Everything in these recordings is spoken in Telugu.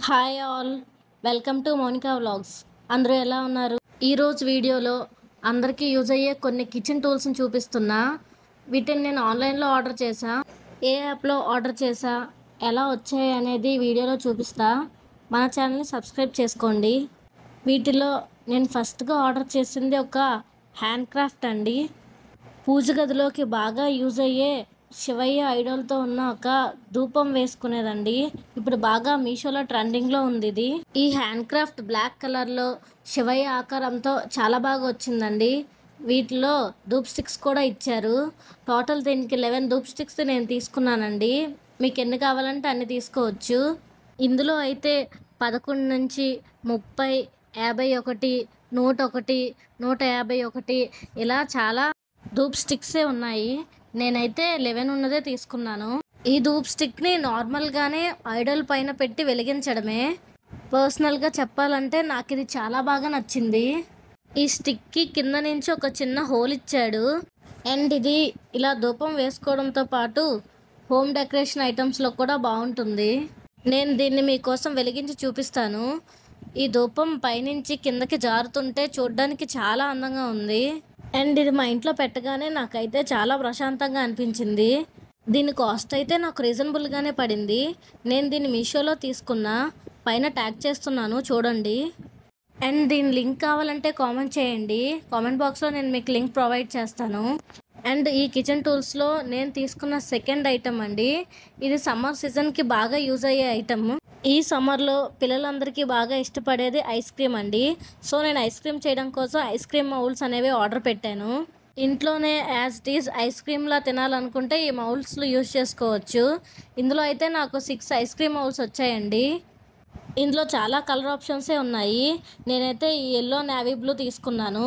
Hi all, welcome to Monika vlogs. అందరూ ఎలా ఉన్నారు? ఈరోజు వీడియోలో అందరికీ యూజ్ అయ్యే కొన్ని కిచెన్ టూల్స్ని చూపిస్తున్నా. వీటిని నేను ఆన్లైన్లో ఆర్డర్ చేశా. ఏ యాప్లో ఆర్డర్ చేశా, ఎలా వచ్చాయి అనేది వీడియోలో చూపిస్తా. మన ఛానల్ని సబ్స్క్రైబ్ చేసుకోండి. వీటిలో నేను ఫస్ట్గా ఆర్డర్ చేసింది ఒక హ్యాండ్ క్రాఫ్ట్ అండి. పూజ గదిలోకి బాగా యూజ్ అయ్యే శివయ్య ఐడల్తో ఉన్న ఒక ధూపం వేసుకునేదండి. ఇప్పుడు బాగా మీషోలో ట్రెండింగ్లో ఉంది ఇది. ఈ హ్యాండ్ క్రాఫ్ట్ బ్లాక్ కలర్లో శివయ్య ఆకారంతో చాలా బాగా వచ్చిందండి. వీటిలో ధూప్ స్టిక్స్ కూడా ఇచ్చారు. టోటల్ దీనికి 11 ధూప్ స్టిక్స్ నేను తీసుకున్నానండి. మీకు ఎన్ని కావాలంటే అన్ని తీసుకోవచ్చు. ఇందులో అయితే 11 నుంచి 30, 51, 101, 151 ఇలా చాలా ధూప్ స్టిక్సే ఉన్నాయి. నేనైతే 11 ఉన్నదే తీసుకున్నాను. ఈ ధూప్ స్టిక్ని నార్మల్గానే ఐడల్ పైన పెట్టి వెలిగించడమే. పర్సనల్గా చెప్పాలంటే నాకు ఇది చాలా బాగా నచ్చింది. ఈ స్టిక్కి కింద నుంచి ఒక చిన్న హోల్ ఇచ్చాడు. అండ్ ఇది ఇలా ధూపం వేసుకోవడంతో పాటు హోమ్ డెకరేషన్ ఐటమ్స్లో కూడా బాగుంటుంది. నేను దీన్ని మీకోసం వెలిగించి చూపిస్తాను. ఈ ధూపం పైనుంచి కిందకి జారుతుంటే చూడడానికి చాలా అందంగా ఉంది. అండ్ ఇది మా ఇంట్లో పెట్టగానే నాకైతే చాలా ప్రశాంతంగా అనిపించింది. దీని కాస్ట్ అయితే నాకు రీజనబుల్గానే పడింది. నేను దీన్ని మీషోలో తీసుకున్నా. పైన ట్యాగ్ చేస్తున్నాను చూడండి. అండ్ దీని లింక్ కావాలంటే కామెంట్ చేయండి. కామెంట్ బాక్స్లో నేను మీకు లింక్ ప్రొవైడ్ చేస్తాను. అండ్ ఈ కిచెన్ టూల్స్లో నేను తీసుకున్న సెకండ్ ఐటమ్ అండి. ఇది సమ్మర్ సీజన్కి బాగా యూజ్ అయ్యే ఐటమ్. ఈ సమ్మర్లో పిల్లలందరికీ బాగా ఇష్టపడేది ఐస్ క్రీమ్ అండి. సో నేను ఐస్ క్రీమ్ చేయడం కోసం ఐస్ క్రీమ్ మౌల్స్ అనేవి ఆర్డర్ పెట్టాను. ఇంట్లోనే యాజ్ ఇట్ ఈజ్ ఐస్ క్రీమ్లా తినాలనుకుంటే ఈ మౌల్స్లో యూజ్ చేసుకోవచ్చు. ఇందులో అయితే నాకు 6 ఐస్ క్రీమ్ మౌల్స్ వచ్చాయండి. ఇందులో చాలా కలర్ ఆప్షన్సే ఉన్నాయి. నేనైతే ఈ ఎల్లో నేవీ బ్లూ తీసుకున్నాను.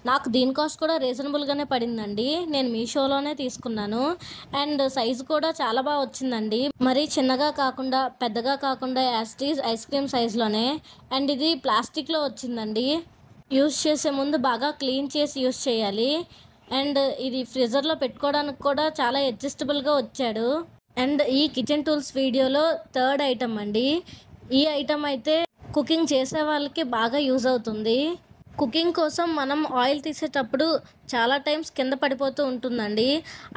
నాకు దీని కాస్ట్ కూడా రీజనబుల్గానే పడిందండి. నేను మీషోలోనే తీసుకున్నాను. అండ్ సైజు కూడా చాలా బాగా వచ్చిందండి. మరీ చిన్నగా కాకుండా పెద్దగా కాకుండా యాస్టీజ్ ఐస్ క్రీమ్ సైజులోనే. అండ్ ఇది ప్లాస్టిక్లో వచ్చిందండి. యూజ్ చేసే ముందు బాగా క్లీన్ చేసి యూజ్ చేయాలి. అండ్ ఇది ఫ్రిజర్లో పెట్టుకోవడానికి కూడా చాలా అడ్జస్టబుల్గా వచ్చాడు. అండ్ ఈ కిచెన్ టూల్స్ వీడియోలో థర్డ్ ఐటమ్ అండి. ఈ ఐటమ్ అయితే కుకింగ్ చేసే వాళ్ళకి బాగా యూజ్ అవుతుంది. కుకింగ్ కోసం మనం ఆయిల్ తీసేటప్పుడు చాలా టైమ్స్ కింద పడిపోతూ ఉంటుందండి.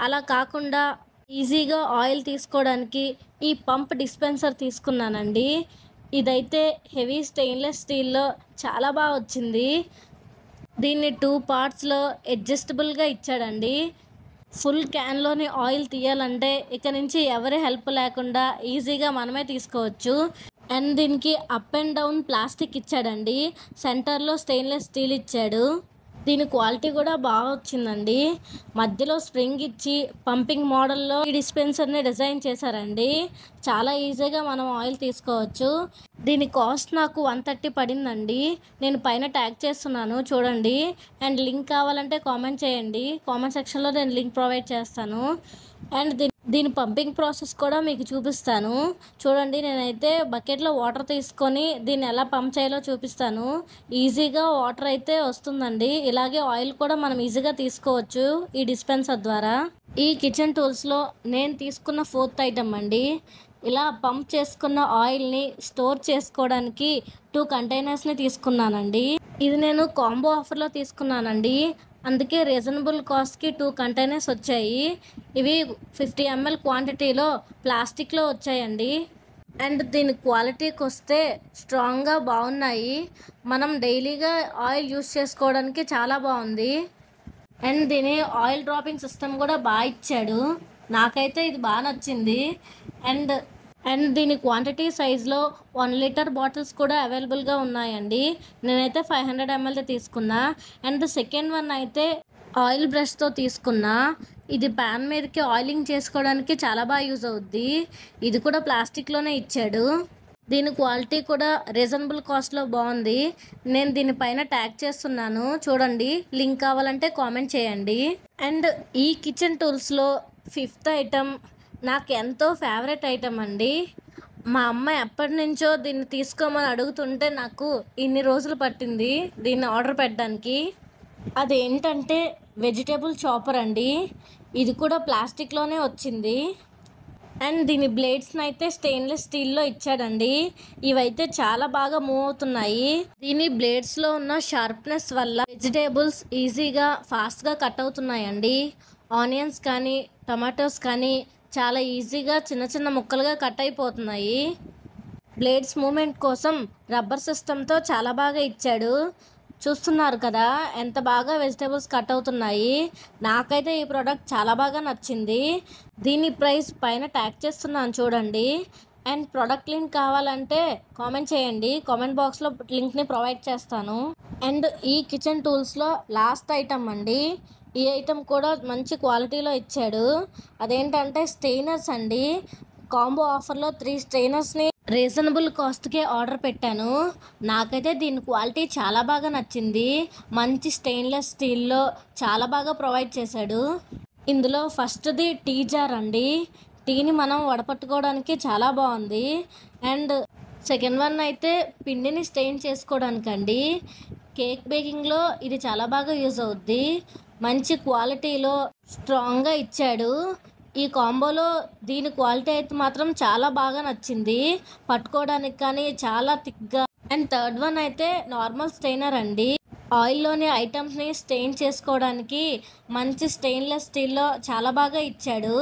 అలా కాకుండా ఈజీగా ఆయిల్ తీసుకోవడానికి ఈ పంప్ డిస్పెన్సర్ తీసుకున్నానండి. ఇదైతే హెవీ స్టెయిన్లెస్ స్టీల్లో చాలా బాగా వచ్చింది. దీన్ని 2 పార్ట్స్లో అడ్జస్టబుల్గా ఇచ్చాడండి. ఫుల్ క్యాన్లోని ఆయిల్ తీయాలంటే ఇక నుంచి ఎవరి హెల్ప్ లేకుండా ఈజీగా మనమే తీసుకోవచ్చు. అండ్ దీనికి అప్ అండ్ డౌన్ ప్లాస్టిక్ ఇచ్చాడండి. సెంటర్లో స్టెయిన్లెస్ స్టీల్ ఇచ్చాడు. దీని క్వాలిటీ కూడా బాగా వచ్చిందండి. మధ్యలో స్ప్రింగ్ ఇచ్చి పంపింగ్ మోడల్లో ఈ డిస్పెన్సర్ని డిజైన్ చేశారండి. చాలా ఈజీగా మనం ఆయిల్ తీసుకోవచ్చు. దీని కాస్ట్ నాకు 130 పడిందండి. నేను పైన ట్యాగ్ చేస్తున్నాను చూడండి. అండ్ లింక్ కావాలంటే కామెంట్ చేయండి. కామెంట్ సెక్షన్లో నేను లింక్ ప్రొవైడ్ చేస్తాను. అండ్ దీని పంపింగ్ ప్రాసెస్ కూడా మీకు చూపిస్తాను చూడండి. నేనైతే బకెట్లో వాటర్ తీసుకొని దీన్ని ఎలా పంప్ చేయాలో చూపిస్తాను. ఈజీగా వాటర్ అయితే వస్తుందండి. ఇలాగే ఆయిల్ కూడా మనం ఈజీగా తీసుకోవచ్చు ఈ డిస్పెన్సర్ ద్వారా. ఈ కిచెన్ టూల్స్లో నేను తీసుకున్న 4th ఐటమ్ అండి. ఇలా పంప్ చేసుకున్న ఆయిల్ని స్టోర్ చేసుకోవడానికి 2 కంటైనర్స్ని తీసుకున్నానండి. ఇది నేను కాంబో ఆఫర్లో తీసుకున్నానండి. అందుకే రీజనబుల్ కాస్ట్కి 2 కంటైనర్స్ వచ్చాయి. ఇవి 50 ml క్వాంటిటీలో ప్లాస్టిక్లో వచ్చాయండి. అండ్ దీని క్వాలిటీకి వస్తే స్ట్రాంగ్గా బాగున్నాయి. మనం డైలీగా ఆయిల్ యూస్ చేసుకోవడానికి చాలా బాగుంది. అండ్ దీని ఆయిల్ డ్రాపింగ్ సిస్టమ్ కూడా బాగా ఇచ్చాడు. నాకైతే ఇది బాగా నచ్చింది. అండ్ దీని క్వాంటిటీ సైజులో 1 లీటర్ బాటిల్స్ కూడా అవైలబుల్గా ఉన్నాయండి. నేనైతే 500 ml తీసుకున్నా. అండ్ సెకండ్ వన్ అయితే ఆయిల్ బ్రష్తో తీసుకున్నా. ఇది ప్యాన్ మీదకి ఆయిలింగ్ చేసుకోవడానికి చాలా బాగా యూజ్ అవుద్ది. ఇది కూడా ప్లాస్టిక్లోనే ఇచ్చాడు. దీని క్వాలిటీ కూడా రీజనబుల్ కాస్ట్లో బాగుంది. నేను దీనిపైన ట్యాగ్ చేస్తున్నాను చూడండి. లింక్ కావాలంటే కామెంట్ చేయండి. అండ్ ఈ కిచెన్ టూల్స్లో 5th ఐటమ్ నాకు ఎంతో ఫేవరెట్ ఐటమ్ అండి. మా అమ్మ ఎప్పటి నుంచో దీన్ని తీసుకోమని అడుగుతుంటే నాకు ఇన్ని రోజులు పట్టింది దీన్ని ఆర్డర్ పెట్టడానికి. అదేంటంటే వెజిటేబుల్ చాపర్ అండి. ఇది కూడా ప్లాస్టిక్లోనే వచ్చింది. అండ్ దీని బ్లేడ్స్ని అయితే స్టెయిన్లెస్ స్టీల్లో ఇచ్చాడండి. ఇవైతే చాలా బాగా మూవ్ అవుతున్నాయి. దీని బ్లేడ్స్లో ఉన్న షార్ప్నెస్ వల్ల వెజిటేబుల్స్ ఈజీగా ఫాస్ట్గా కట్ అవుతున్నాయండి. ఆనియన్స్ కానీ టమాటోస్ కానీ చాలా ఈజీగా చిన్న చిన్న ముక్కలుగా కట్ అయిపోతున్నాయి. బ్లేడ్స్ మూమెంట్ కోసం రబ్బర్ సిస్టంతో చాలా బాగా ఇచ్చాడు. చూస్తున్నారు కదా ఎంత బాగా వెజిటేబుల్స్ కట్ అవుతున్నాయి. నాకైతే ఈ ప్రోడక్ట్ చాలా బాగా నచ్చింది. దీని ప్రైస్ పైన ట్యాగ్ చేస్తున్నాను చూడండి. అండ్ ప్రోడక్ట్ లింక్ కావాలంటే కామెంట్ చేయండి, కామెంట్ బాక్స్లో లింక్ని ప్రొవైడ్ చేస్తాను. అండ్ ఈ కిచెన్ టూల్స్లో లాస్ట్ ఐటమ్ అండి. ఈ ఐటమ్ కూడా మంచి క్వాలిటీలో ఇచ్చాడు. అదేంటంటే స్టెయినర్స్ అండి. కాంబో ఆఫర్లో 3 స్టెయినర్స్ని రీజనబుల్ కాస్ట్కే ఆర్డర్ పెట్టాను. నాకైతే దీని క్వాలిటీ చాలా బాగా నచ్చింది. మంచి స్టెయిన్లెస్ స్టీల్లో చాలా బాగా ప్రొవైడ్ చేశాడు. ఇందులో ఫస్ట్ది టీ జార్ అండి. టీని మనం వడపట్టుకోవడానికి చాలా బాగుంది. అండ్ సెకండ్ వన్ అయితే పిండిని స్టెయిన్ చేసుకోవడానికండి. కేక్ బేకింగ్లో ఇది చాలా బాగా యూజ్ అవుద్ది. మంచి క్వాలిటీలో స్ట్రాంగ్గా ఇచ్చాడు. ఈ కాంబోలో దీని క్వాలిటీ అయితే మాత్రం చాలా బాగా నచ్చింది, పట్టుకోవడానికి కానీ చాలా థిక్గా. అండ్ థర్డ్ వన్ అయితే నార్మల్ స్టెయినర్ అండి. ఆయిల్లోని ఐటమ్స్ని స్టెయిన్ చేసుకోవడానికి మంచి స్టెయిన్లెస్ స్టీల్లో చాలా బాగా ఇచ్చాడు.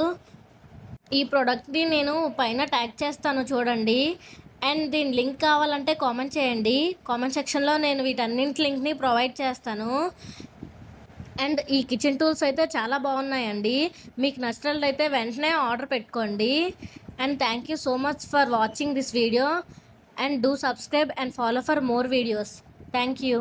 ఈ ప్రోడక్ట్ని నేను పైన ట్యాగ్ చేస్తాను చూడండి. అండ్ దీని లింక్ కావాలంటే కామెంట్ చేయండి, కామెంట్ సెక్షన్లో నేను వీటన్నింటి లింక్ని ప్రొవైడ్ చేస్తాను. అండ్ ఈ కిచెన్ టూల్స్ అయితే చాలా బాగున్నాయండి. మీకు నచ్చినట్లయితే వెంటనే ఆర్డర్ పెట్టుకోండి. And thank you so much for watching this video. And do subscribe and follow for more videos. Thank you.